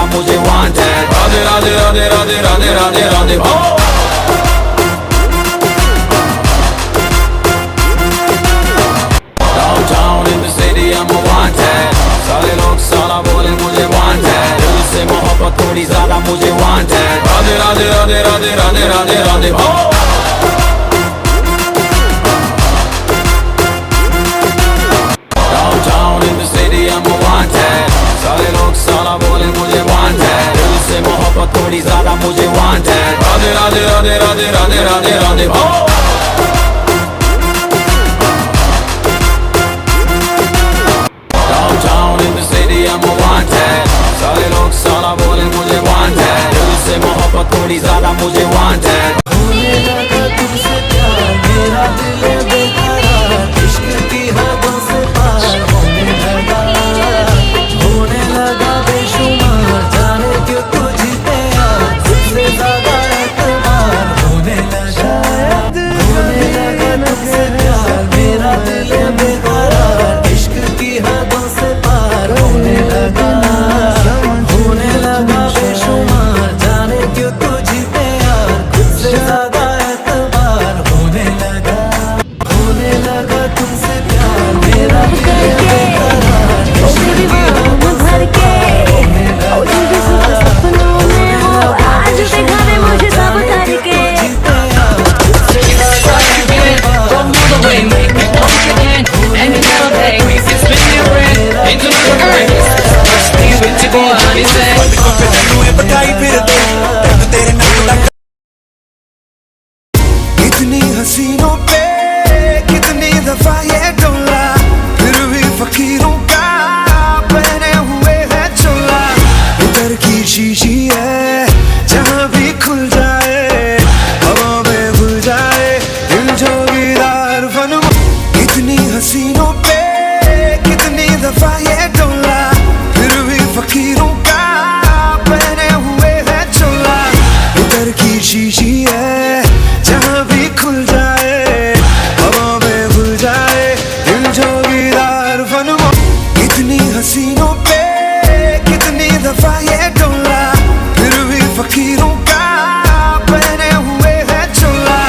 मुझे वांट है। राधे राधे राधे राधे राधे राधे राधे हो। Downtown in the city I'm a wanted, सारे लोग सारा बोले मुझे वांट है। दिल से मोहब्बत थोड़ी ज्यादा मुझे वांट है। राधे राधे राधे राधे राधे राधे राधे हो। सारे लोग सारा बोले मुझे वांट है। दिल से मोहब्बत थोड़ी ज्यादा मुझे वांट है। राधे राधे राधे राधे राधे राधे राधे हो। Downtown in the city I'm a wanted, सारे लोग सारा बोले मुझे वांट है। दिल से मोहब्बत थोड़ी ज्यादा मुझे वांट है। होने लगा तुमसे प्यार, मेरा दिल बेकरार, इश्क की हदों से पार होने लगा बेशुमार, जाने क्यों तुझी पे यार, तुझसे ज्यादा एतबार होने लगा तुमसे प्यार, मेरा दिल बेकरार, इश्क की हदों से पार होने लगा बेशुमार, जाने क्यों तुझी पे यार, तुझसे ज्यादा एतबार होने लगा तुमसे प्यार, मेरा दिल बेकरार, इश्क की हदों से पार होने लगा सपनों में हो आज देखा दे मुझे सब करके। कितनी हसीनों पे कितनी दफा ये डोला, फिर भी फकीरों का पहने हुए है चोला। उतर की शीशी है जहाँ भी खुल जाए, हवा में घुल जाए दिल जोगीदार फन। कितनी हसीनों पे कितनी दफा ये डोला, फिर भी फकीरों का पहने हुए है चोला। उतर की शीशी है जहाँ भी खुल जाए, हवा में घुल जाए दिल जोगीदार फन। कितनी हसीनों पे कितनी दफा ये डोला, फिर भी फकीरों का पहने हुए है चोला।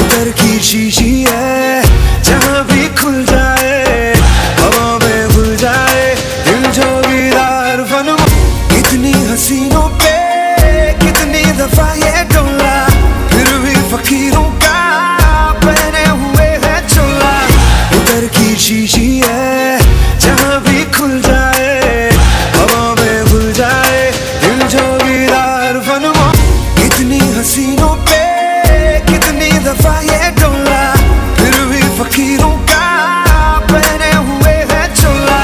उतर की शीशी है जहाँ भी खुल जाए, हवा में घुल जाए दिल जोगीदार फन। कितनी हसीनों पे कितनी दफा ये डोला, फिर भी फकीरों का पहने हुए है चोला। उतर की शीशी है जहाँ भी खुल जाए, हवा में घुल जाए दिल जोगीदार फन। कितनी हसीनों पे कितनी दफा ये डोला, फिर भी फकीरों का पहने हुए है चोला।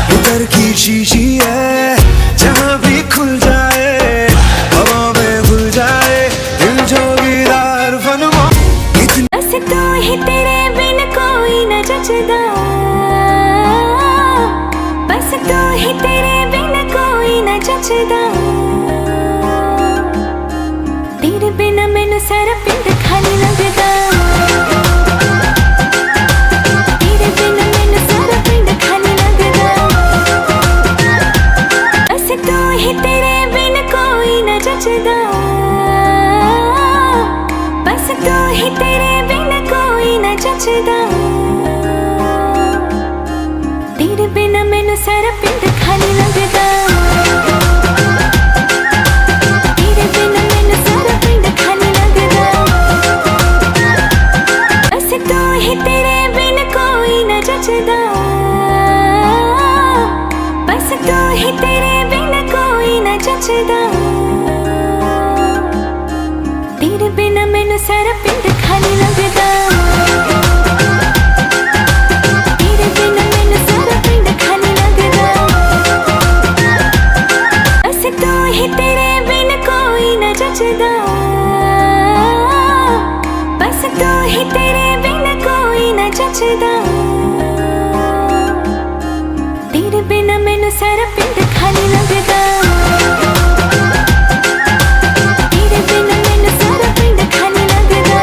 उतर की शीशी है जहाँ भी खुल जाए, हवा में घुल जाए दिल जोगीदार फन। बस तू ही तेरे बिन कोई न जचदा, बस तू ही तेरे बिन कोई न जचदा। तेरे बिना मैनू सारा पिंड खाली लगदा, तेरे बिना मैनू सारा पिंड खाली लगदा। बस तू ही तेरे बिन कोई न जचदा, बस तू ही तेरे बिन कोई न जचदा। तेरे बिना मैनू सारा पिंड खाली लगदा, तेरे बिना मैनू सारा पिंड खाली लगदा। बस तू ही तेरे बिन कोई न जचदा, बस तू ही तेरे बिन कोई न जचदा। तेरे बिना मैनू सारा पिंड खाली लगदा, तेरे बिना मैनू सारा पिंड खाली लगदा। बस तू ही तेरे बिन कोई न जचदा, बस तू ही तेरे बिन कोई न जचदा। तेरे बिना मैनू सारा पिंड खाली लगदा, तेरे बिना मैनू सारा पिंड खाली लगदा।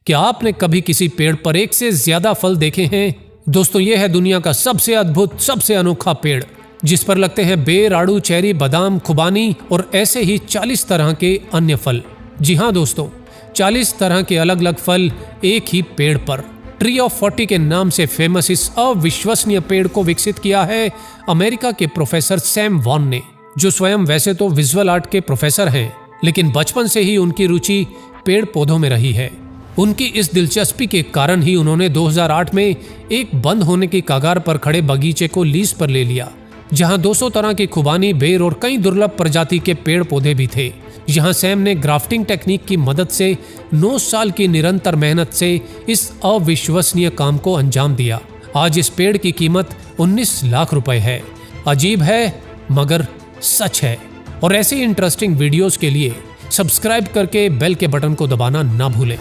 क्या आपने कभी किसी पेड़ पर एक से ज्यादा फल देखे हैं? दोस्तों, यह है दुनिया का सबसे अद्भुत, सबसे अनोखा पेड़। जिस पर लगते हैं बेर, आड़ू, चेरी, बादाम, खुबानी और ऐसे ही 40 तरह के अन्य फल। जी हाँ दोस्तों, 40 तरह के अलग अलग फल एक ही पेड़ पर। ट्री ऑफ 40 के नाम से फेमस इस अविश्वसनीय पेड़ को विकसित किया है अमेरिका के प्रोफेसर सैम वॉन ने, जो स्वयं वैसे तो विजुअल आर्ट के प्रोफेसर हैं, लेकिन बचपन से ही उनकी रुचि पेड़ पौधों में रही है। उनकी इस दिलचस्पी के कारण ही उन्होंने 2008 में एक बंद होने की कगार पर खड़े बगीचे को लीज पर ले लिया, जहां 200 तरह की खुबानी, बेर और कई दुर्लभ प्रजाति के पेड़ पौधे भी थे। यहाँ सैम ने ग्राफ्टिंग टेक्निक की मदद से 9 साल की निरंतर मेहनत से इस अविश्वसनीय काम को अंजाम दिया। आज इस पेड़ की कीमत 19 लाख रुपए है। अजीब है मगर सच है। और ऐसे इंटरेस्टिंग वीडियोस के लिए सब्सक्राइब करके बेल के बटन को दबाना ना भूलें।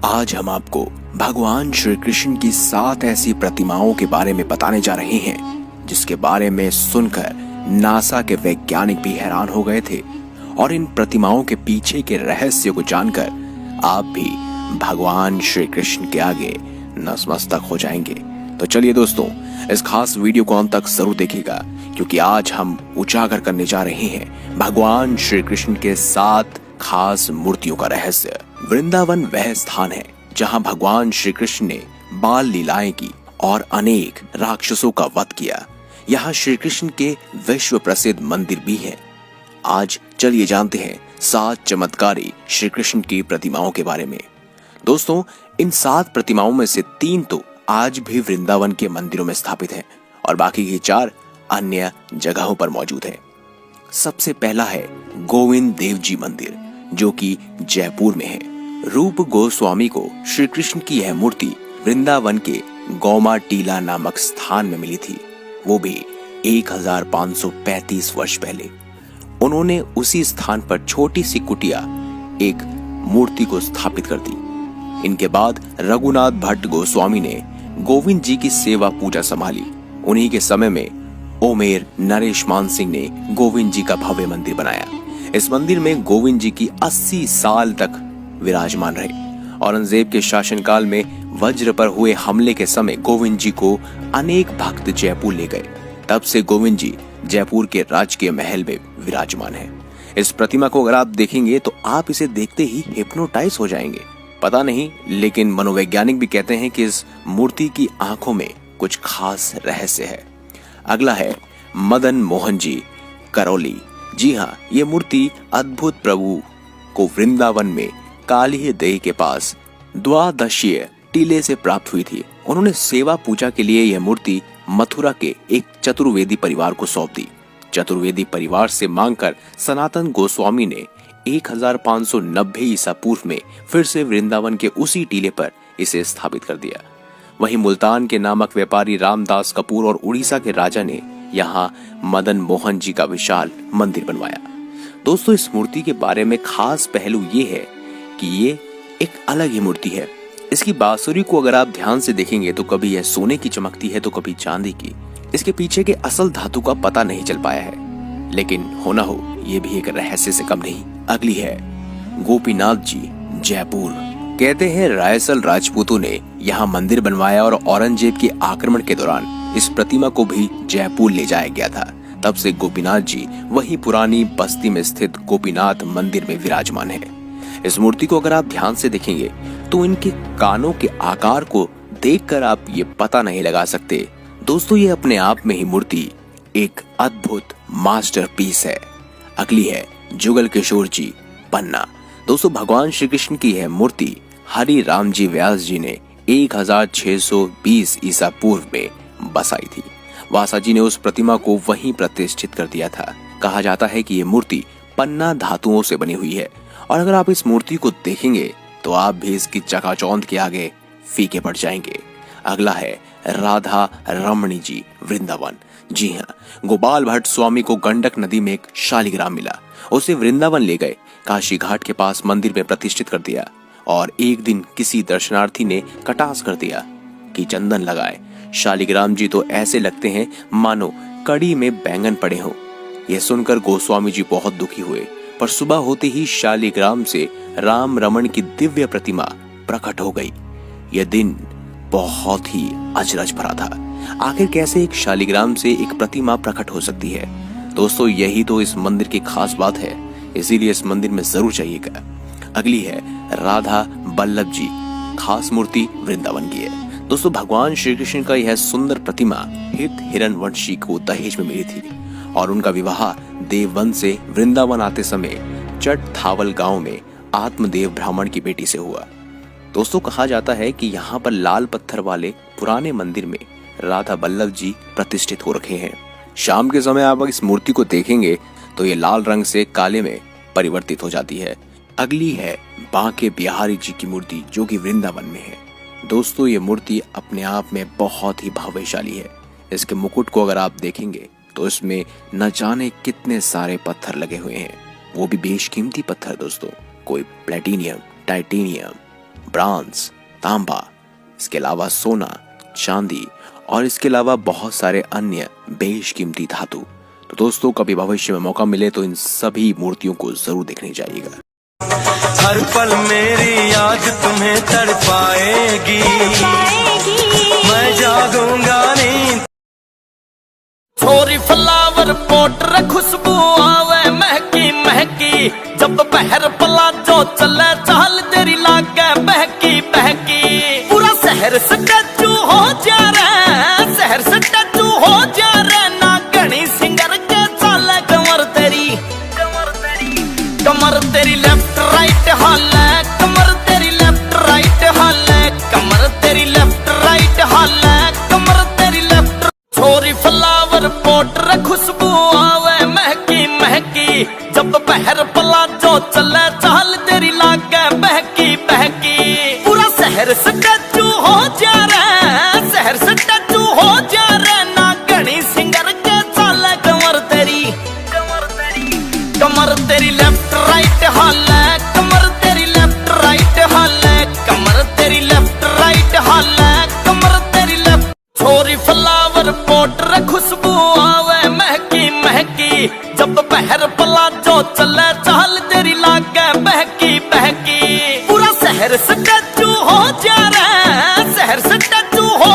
आज हम आपको भगवान श्री कृष्ण की 7 ऐसी प्रतिमाओं के बारे में बताने जा रहे हैं, जिसके बारे में सुनकर नासा के वैज्ञानिक भी हैरान हो गए थे। और इन प्रतिमाओं के पीछे के रहस्य को जानकर आप भी भगवान श्री कृष्ण के आगे नतमस्तक हो जाएंगे। तो चलिए दोस्तों, इस खास वीडियो को अंत तक जरूर देखिएगा, क्योंकि आज हम उजागर करने जा रहे हैं भगवान श्री कृष्ण के 7 खास मूर्तियों का रहस्य। वृंदावन वह स्थान है जहां भगवान श्री कृष्ण ने बाल लीलाएं की और अनेक राक्षसों का वध किया। यहाँ श्री कृष्ण के विश्व प्रसिद्ध मंदिर भी हैं। आज चलिए जानते हैं 7 चमत्कारी श्री कृष्ण की प्रतिमाओं के बारे में। दोस्तों, इन 7 प्रतिमाओं में से 3 तो आज भी वृंदावन के मंदिरों में स्थापित हैं और बाकी की 4 अन्य जगहों पर मौजूद है। सबसे पहला है गोविंद देव जी मंदिर, जो कि जयपुर में है। रूप गोस्वामी को श्री कृष्ण की यह मूर्ति वृंदावन के गौमा टीला नामक स्थान में मिली थी, वो भी 1535 वर्ष पहले। उन्होंने उसी स्थान पर छोटी सी कुटिया, एक मूर्ति को स्थापित कर दी। इनके बाद रघुनाथ भट्ट गोस्वामी ने गोविंद जी की सेवा पूजा संभाली। उन्हीं के समय में ओमेर नरेश मान सिंह ने गोविंद जी का भव्य मंदिर बनाया। इस मंदिर में गोविंद जी की 80 साल तक विराजमान रहे। औरंगजेब के शासनकाल में वज्र पर हुए हमले के समय गोविंद जी को अनेक भक्त जयपुर ले गए। तब से गोविंद जी जयपुर के राजकीय महल में विराजमान है। इस प्रतिमा को अगर आप देखेंगे तो आप इसे देखते ही हिप्नोटाइज हो जाएंगे। पता नहीं, लेकिन मनोवैज्ञानिक भी कहते हैं कि इस मूर्ति की आंखों में कुछ खास रहस्य है। अगला है मदन मोहन जी करौली। जी हाँ, ये मूर्ति अद्भुत प्रभु को वृंदावन में काली देह के पास द्वादशीय टीले से प्राप्त हुई थी। उन्होंने सेवा पूजा के लिए यह मूर्ति मथुरा के एक चतुर्वेदी परिवार को सौंप दी। चतुर्वेदी परिवार से मांगकर सनातन गोस्वामी ने 1590 ईसा पूर्व में फिर से वृंदावन के उसी टीले पर इसे स्थापित कर दिया। वहीं मुल्तान के नामक व्यापारी रामदास कपूर और उड़ीसा के राजा ने यहाँ मदन मोहन जी का विशाल मंदिर बनवाया। दोस्तों, इस मूर्ति के बारे में खास पहलू ये है कि ये एक अलग ही मूर्ति है। इसकी बांसुरी को अगर आप ध्यान से देखेंगे तो कभी यह सोने की चमकती है तो कभी चांदी की। इसके पीछे के असल धातु का पता नहीं चल पाया है, लेकिन होना हो ये भी एक रहस्य से कम नहीं। अगली है गोपीनाथ जी जयपुर। कहते हैं रायसल राजपूतों ने यहाँ मंदिर बनवाया और औरंगजेब के आक्रमण के दौरान इस प्रतिमा को भी जयपुर ले जाया गया था। तब से गोपीनाथ जी वही पुरानी बस्ती में स्थित गोपीनाथ मंदिर में विराजमान है। इस मूर्ति को अगर आप ध्यान से देखेंगे तो इनके कानों के आकार को देखकर आप ये पता नहीं लगा सकते। दोस्तों, ये अपने आप में ही मूर्ति एक अद्भुत मास्टरपीस है। अगली है जुगल किशोर जी पन्ना। दोस्तों, भगवान श्री कृष्ण की यह मूर्ति हरि राम जी व्यास जी ने 1620 ईसा पूर्व में बसाई थी। वासा जी ने उस प्रतिमा को वहीं प्रतिष्ठित कर दिया था। कहा जाता है कि यह मूर्ति पन्ना धातुओं से बनी हुई है और अगर आप इस मूर्ति को देखेंगे तो आप भी इसकी चकाचौंध के आगे फीके पड़ जाएंगे। अगला है राधा रमणी जी वृंदावन। जी हाँ, गोपाल भट्ट स्वामी को गंडक नदी में एक शालिग्राम मिला। उसे वृंदावन ले गए, काशी घाट के पास मंदिर में प्रतिष्ठित कर दिया और एक दिन किसी दर्शनार्थी ने कटास कर दिया कि चंदन लगाए। शालिग्राम जी तो ऐसे लगते हैं मानो कड़ी में बैंगन पड़े हों। यह सुनकर गोस्वामी जी बहुत दुखी हुए, पर सुबह होते ही शालिग्राम से राम रमण की दिव्य प्रतिमा प्रकट हो गई। यह दिन बहुत ही अचरज भरा था। आखिर कैसे एक शालिग्राम से एक प्रतिमा प्रकट हो सकती है? दोस्तों यही तो इस मंदिर की खास बात है, इसीलिए इस मंदिर में जरूर जाइएगा। अगली है राधा बल्लभ जी, खास मूर्ति वृंदावन की है। दोस्तों भगवान श्री कृष्ण का यह सुंदर प्रतिमा हिरण्यवंशी को दहेज में मिली थी और उनका विवाह देववन से वृंदावन आते समय चट थावल गांव में आत्मदेव ब्राह्मण की बेटी से हुआ। दोस्तों कहा जाता है कि यहाँ पर लाल पत्थर वाले पुराने मंदिर में राधा बल्लभ जी प्रतिष्ठित हो रखे हैं। शाम के समय आप इस मूर्ति को देखेंगे तो ये लाल रंग से काले में परिवर्तित हो जाती है। अगली है बांके बिहारी जी की मूर्ति जो कि वृंदावन में है। दोस्तों ये मूर्ति अपने आप में बहुत ही भावशाली है। इसके मुकुट को अगर आप देखेंगे तो इसमें न जाने कितने सारे पत्थर लगे हुए हैं, वो भी बेशकीमती पत्थर दोस्तों। कोई प्लेटिनियम, टाइटेनियम, ब्रांज, तांबा, इसके अलावा सोना, चांदी और इसके अलावा बहुत सारे अन्य बेशकीमती धातु। तो दोस्तों कभी भविष्य में मौका मिले तो इन सभी मूर्तियों को जरूर देखने जाइएगा। हर पल मेरी याद तुम्हें तड़पाएगी, मैं जागूंगा नींद। छोरी फ्लावर पोटर खुशबू आवे महकी महकी, जब बहर पलाजो चले चाल तेरी लागे बहकी बहकी। पूरा शहर से टचू हो जा रहा, शहर से टचू हो जा रहा, ना घनी सिंगर के चाले कमर तेरी कमर तेरी लेफ्ट राइट हाल, कमर तेरी लेफ्ट राइट हाल, कमर तेरी लेफ्ट राइट हाल, कमर तेरी लेफ्ट। छोरी फ्लावर पोटर खुशबू आवे महकी महकी, जब बहर पलाजो चले चाल तेरी लागे बहकी बहकी। पूरा शहर से टचू हो जा रहा, शहर से टचू हो जा रहा, ना घनी सिंगर के चाले कमर तेरी कमर तेरी लेफ्ट राइट हाल, कमर तेरी लेफ्ट राइट हाल, कमर तेरी लेफ्ट राइट हाल, कमर तेरी लेफ्ट। छोरी फ्लावर पोटर खुशबू आवे महकी महकी, जब बहर पलाजो चले चाल तेरी लागे बहकी बहकी। पूरा शहर से टचू हो जा रहा, शहर से टचू हो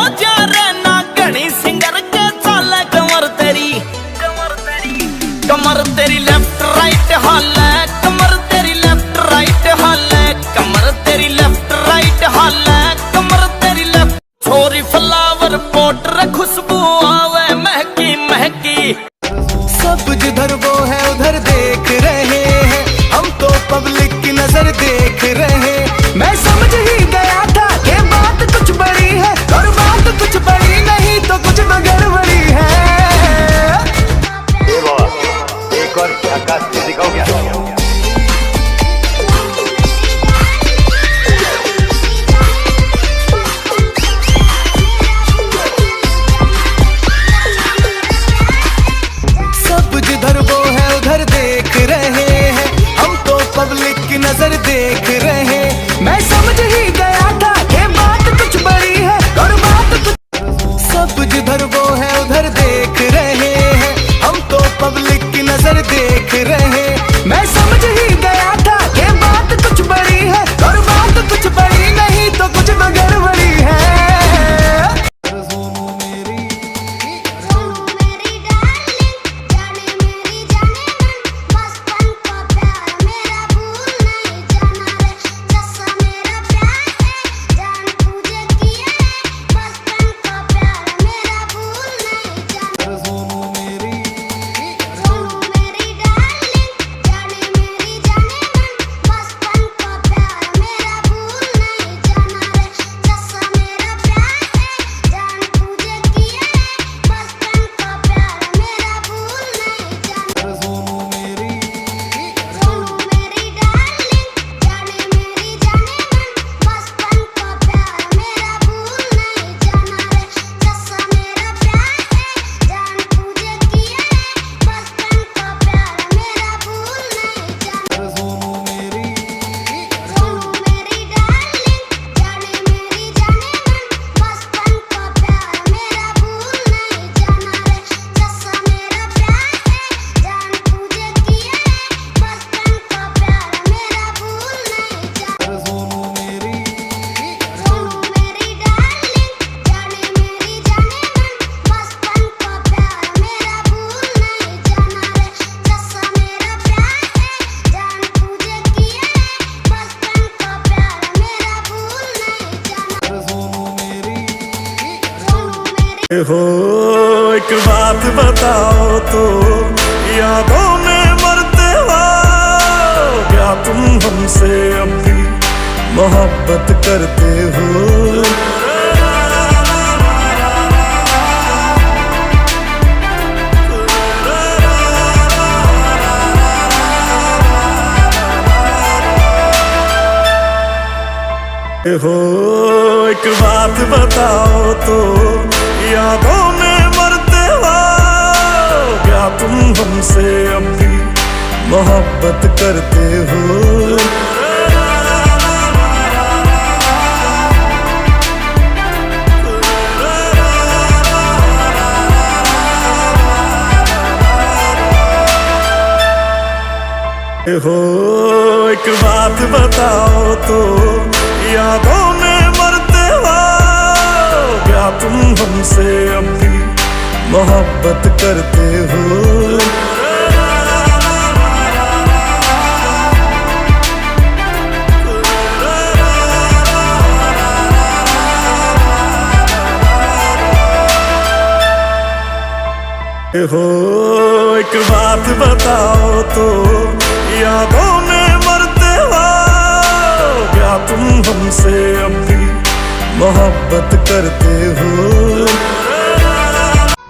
हो एक बात बताओ तो, यादों में मरते हो क्या तुम हमसे अब भी मोहब्बत करते हो? हो एक बात बताओ तो, यादों में मरते हो क्या तुम हमसे अब भी मोहब्बत करते हो? हो एक बात बताओ तो, यादों में मरते हो क्या तुम हमसे अब भी मोहब्बत करते हो? हो एक बात बताओ तो, यादों में मरते हो क्या तुम हमसे अब भी मोहब्बत करते हो?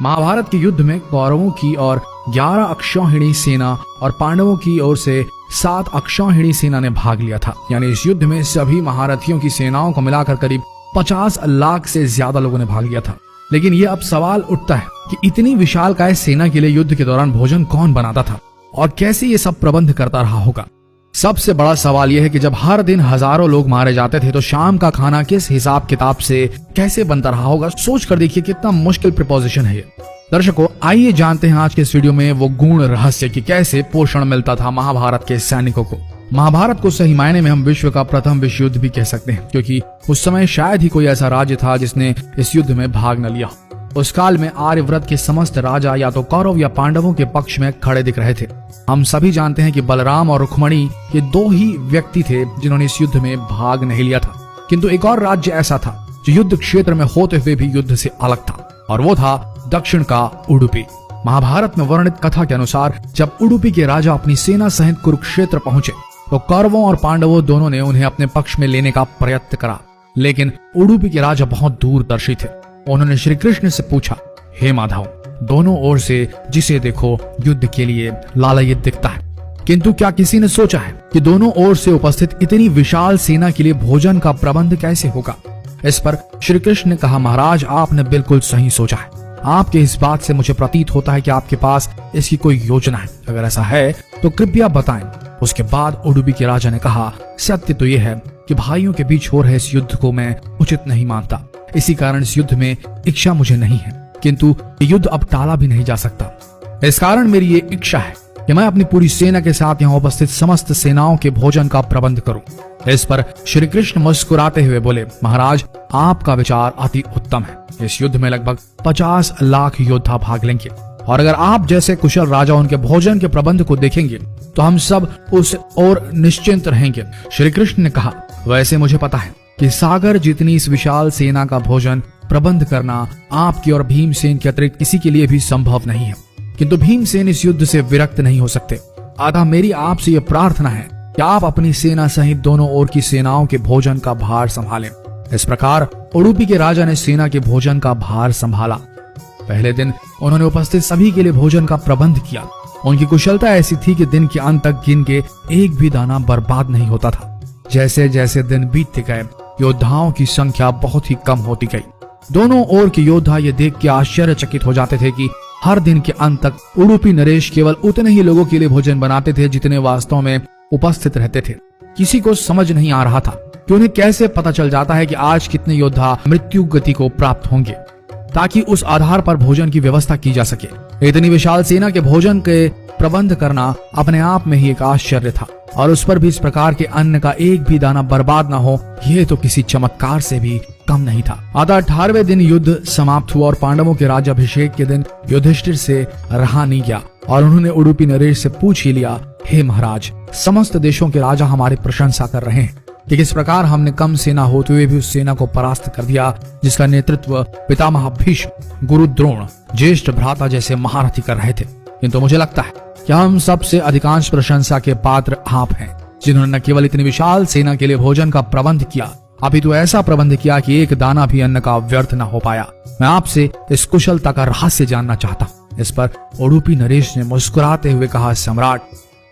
महाभारत के युद्ध में कौरवों की और 11 अक्षौहिणी सेना और पांडवों की ओर से 7 अक्षौहिणी सेना ने भाग लिया था। यानी इस युद्ध में सभी महारथियों की सेनाओं को मिलाकर करीब 50 लाख से ज्यादा लोगों ने भाग लिया था। लेकिन ये अब सवाल उठता है कि इतनी विशालकाय सेना के लिए युद्ध के दौरान भोजन कौन बनाता था और कैसे ये सब प्रबंध करता रहा होगा? सबसे बड़ा सवाल यह है कि जब हर दिन हजारों लोग मारे जाते थे तो शाम का खाना किस हिसाब किताब से कैसे बनता रहा होगा? सोच कर देखिए कितना मुश्किल प्रिपोजिशन है ये। दर्शकों, आइए जानते हैं आज के इस वीडियो में वो गूढ़ रहस्य कि कैसे पोषण मिलता था महाभारत के सैनिकों को। महाभारत को सही मायने में हम विश्व का प्रथम विश्व युद्ध भी कह सकते हैं, क्योंकि उस समय शायद ही कोई ऐसा राज्य था जिसने इस युद्ध में भाग न लिया। उस काल में आर्यव्रत के समस्त राजा या तो कौरव या पांडवों के पक्ष में खड़े दिख रहे थे। हम सभी जानते हैं कि बलराम और रुक्मणी ये 2 ही व्यक्ति थे जिन्होंने इस युद्ध में भाग नहीं लिया था। किंतु एक और राज्य ऐसा था जो युद्ध क्षेत्र में होते हुए भी युद्ध से अलग था, और वो था दक्षिण का उडुपी। महाभारत में वर्णित कथा के अनुसार जब उडुपी के राजा अपनी सेना सहित कुरुक्षेत्र पहुंचे तो कौरवों और पांडवों दोनों ने उन्हें अपने पक्ष में लेने का प्रयत्न करा। लेकिन उडुपी के राजा बहुत दूरदर्शी थे। उन्होंने श्री कृष्ण से पूछा, हे माधव, दोनों ओर से जिसे देखो युद्ध के लिए लालायित दिखता है, किंतु क्या किसी ने सोचा है कि दोनों ओर से उपस्थित इतनी विशाल सेना के लिए भोजन का प्रबंध कैसे होगा? इस पर श्री कृष्ण ने कहा, महाराज, आपने बिल्कुल सही सोचा है। आपके इस बात से मुझे प्रतीत होता है कि आपके पास इसकी कोई योजना है। अगर ऐसा है तो कृपया बताएं। उसके बाद उडुपी के राजा ने कहा, सत्य तो यह है कि भाइयों के बीच हो रहे इस युद्ध को मैं उचित नहीं मानता। इसी कारण इस युद्ध में इच्छा मुझे नहीं है, किंतु ये युद्ध अब टाला भी नहीं जा सकता। इस कारण मेरी ये इच्छा है कि मैं अपनी पूरी सेना के साथ यहाँ उपस्थित समस्त सेनाओं के भोजन का प्रबंध करूं। इस पर श्री कृष्ण मुस्कुराते हुए बोले, महाराज, आपका विचार अति उत्तम है। इस युद्ध में लगभग 50 लाख योद्धा भाग लेंगे, और अगर आप जैसे कुशल राजा उनके भोजन के प्रबंध को देखेंगे तो हम सब उस ओर निश्चिंत रहेंगे। श्री कृष्ण ने कहा, वैसे मुझे पता है कि सागर जितनी इस विशाल सेना का भोजन प्रबंध करना आपकी और भीमसेन के अतिरिक्त किसी के लिए भी संभव नहीं है, किंतु भीमसेन इस युद्ध से विरक्त नहीं हो सकते। अतः मेरी आपसे यह प्रार्थना है कि आप अपनी सेना सहित दोनों ओर की सेनाओं के भोजन का भार संभालें। इस प्रकार उडुपी के राजा ने सेना के भोजन का भार संभाला। पहले दिन उन्होंने उपस्थित सभी के लिए भोजन का प्रबंध किया। उनकी कुशलता ऐसी थी कि दिन के अंत तक गिन के एक भी दाना बर्बाद नहीं होता था। जैसे जैसे दिन बीतते गए योद्धाओं की संख्या बहुत ही कम होती गई। दोनों ओर के योद्धा ये देख के आश्चर्यचकित हो जाते थे कि हर दिन के अंत तक उडुपी नरेश केवल उतने ही लोगों के लिए भोजन बनाते थे जितने वास्तव में उपस्थित रहते थे। किसी को समझ नहीं आ रहा था कि उन्हें कैसे पता चल जाता है कि आज कितने योद्धा मृत्यु गति को प्राप्त होंगे, ताकि उस आधार पर भोजन की व्यवस्था की जा सके। इतनी विशाल सेना के भोजन के प्रबंध करना अपने आप में ही एक आश्चर्य था, और उस पर भी इस प्रकार के अन्न का एक भी दाना बर्बाद न हो, यह तो किसी चमत्कार से भी कम नहीं था। अतः 18वें दिन युद्ध समाप्त हुआ और पांडवों के राज्याभिषेक के दिन युधिष्ठिर से रहा नहीं गया, और उन्होंने उडुपी नरेश से पूछ ही लिया, हे महाराज, समस्त देशों के राजा हमारी प्रशंसा कर रहे हैं, कि किस प्रकार हमने कम सेना होते हुए भी उस सेना को परास्त कर दिया जिसका नेतृत्व पितामह भीष्म, गुरु द्रोण, ज्येष्ठ भ्राता जैसे महारथी कर रहे थे। किंतु मुझे लगता है कि हम सबसे अधिकांश प्रशंसा के पात्र आप हैं, जिन्होंने न केवल इतनी विशाल सेना के लिए भोजन का प्रबंध किया, अपितु ऐसा प्रबंध किया कि एक दाना भी अन्न का व्यर्थ न हो पाया। मैं आपसे इस कुशलता का रहस्य जानना चाहता हूँ। इस पर उडुपी नरेश ने मुस्कुराते हुए कहा, सम्राट,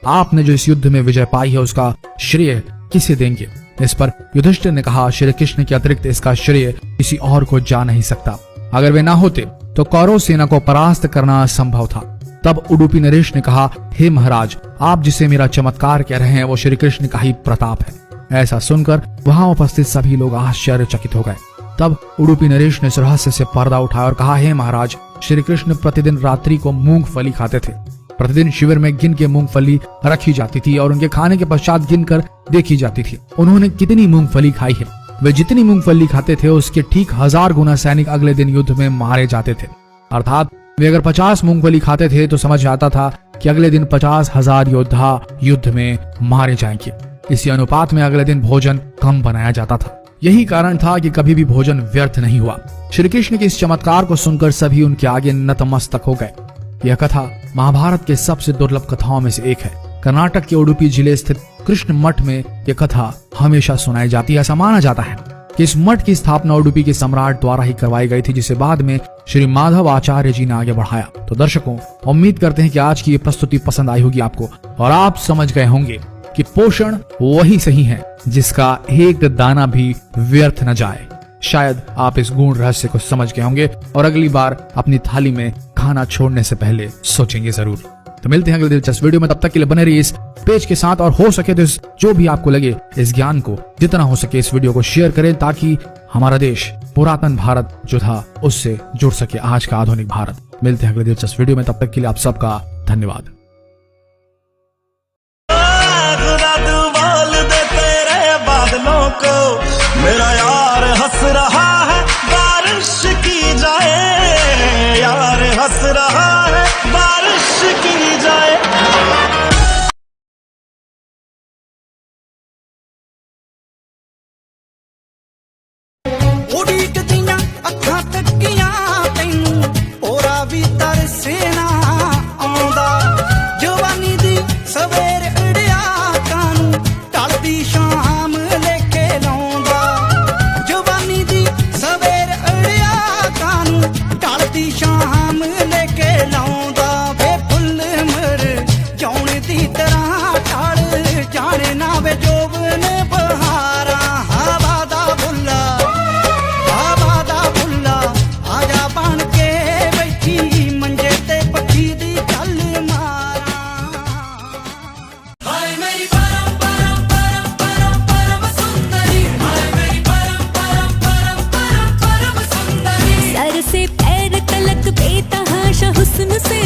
आपने जो इस युद्ध में विजय पाई है उसका श्रेय किसे देंगे? इस पर युधिष्ठिर ने कहा, श्री कृष्ण के अतिरिक्त इसका श्रेय किसी और को जा नहीं सकता। अगर वे ना होते तो कौरव सेना को परास्त करना असंभव था। तब उडुपी नरेश ने कहा, हे महाराज, आप जिसे मेरा चमत्कार कह रहे हैं वो श्री कृष्ण का ही प्रताप है। ऐसा सुनकर वहां उपस्थित सभी लोग आश्चर्यचकित हो गए। तब उडुपी नरेश ने इस रहस्य से पर्दा उठाया और कहा, हे महाराज, श्री कृष्ण प्रतिदिन रात्रि को मूंगफली खाते थे। प्रतिदिन शिविर में गिन के मूंगफली रखी जाती थी और उनके खाने के पश्चात गिनकर देखी जाती थी उन्होंने कितनी मूंगफली खाई है। वे जितनी मूंगफली खाते थे उसके ठीक 1000 गुना सैनिक अगले दिन युद्ध में मारे जाते थे। अर्थात वे अगर 50 मूंगफली खाते थे तो समझ आता था कि अगले दिन 50,000 योद्धा युद्ध में मारे जाएंगे। इसी अनुपात में अगले दिन भोजन कम बनाया जाता था। यही कारण था कि कभी भी भोजन व्यर्थ नहीं हुआ। श्री कृष्ण के इस चमत्कार को सुनकर सभी उनके आगे नतमस्तक हो गए। यह कथा महाभारत के सबसे दुर्लभ कथाओं में से एक है। कर्नाटक के उडुपी जिले स्थित कृष्ण मठ में यह कथा हमेशा सुनाई जाती है। ऐसा माना जाता है कि इस मठ की स्थापना उडुपी के सम्राट द्वारा ही करवाई गई थी, जिसे बाद में श्री माधव आचार्य जी ने आगे बढ़ाया। तो दर्शकों, उम्मीद करते हैं कि आज की ये प्रस्तुति पसंद आई होगी आपको और आप समझ गए होंगे कि पोषण वही सही है जिसका एक दाना भी व्यर्थ न जाए। शायद आप इस गूढ़ रहस्य को समझ गए होंगे और अगली बार अपनी थाली में खाना छोड़ने से पहले सोचेंगे जरूर। तो मिलते हैं अगले दिलचस्प वीडियो में, तब तक के लिए बने रहिए इस पेज के साथ और हो सके तो जो भी आपको लगे इस ज्ञान को जितना हो सके इस वीडियो को शेयर करें, ताकि हमारा देश पुरातन भारत जो था उससे जुड़ सके आज का आधुनिक भारत। मिलते हैं अगले दिलचस्प वीडियो में, तब तक के लिए आप सबका धन्यवाद। मेरा यार हंस रहा है, बारिश की जाए, यार हंस रहा है, बारिश की जाए। उड़ीक दियां अखां तकियां तैनूं ओरा भी तरसे ना आउंदा। जवानी दी सवेर अड़िया कानूं टलदी शाम लेके लाउंदा। जवानी दी सवेर अड़िया कानूं टलदी शाम लेके लाउंदा। वे फुੱਲ मर जाउण दी तरह टल जाने ना वे जोबन बहारा। हवा दा बुल्ला आजा बन के बैठी मंजे ते पक्षी दी गल मारा। हाय मेरी परम परम परम परम परम सुंदरी, हाय मेरी परम परम परम परम परम सुंदरी। सर से पैर तलक बेतहाशा हुस्न से